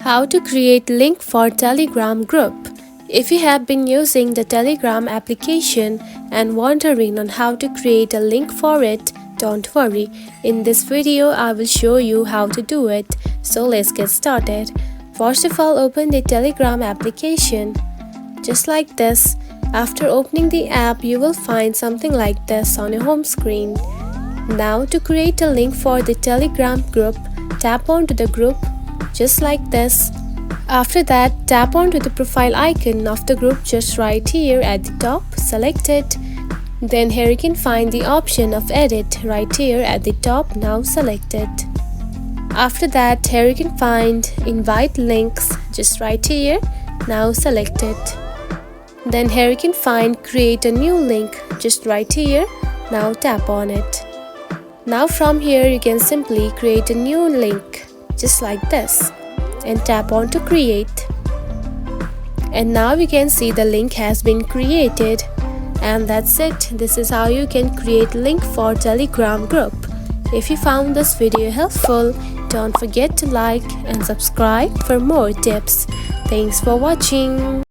How to create link for Telegram group. If you have been using the Telegram application and wondering on how to create a link for it, don't worry. In this video, I will show you how to do it. So let's get started. First of all, open the Telegram application. Just like this. After opening the app, you will find something like this on your home screen. Now to create a link for the Telegram group, tap onto the group just like this. After that, tap onto the profile icon of the group just right here at the top, select it. Then here you can find the option of edit right here at the top, now select it. After that, here you can find invite links just right here, now select it. Then here you can find create a new link just right here, now tap on it. Now from here you can simply create a new link just like this and tap on to create. And now you can see the link has been created. And that's it. This is how you can create link for Telegram group. If you found this video helpful, don't forget to like and subscribe for more tips. Thanks for watching.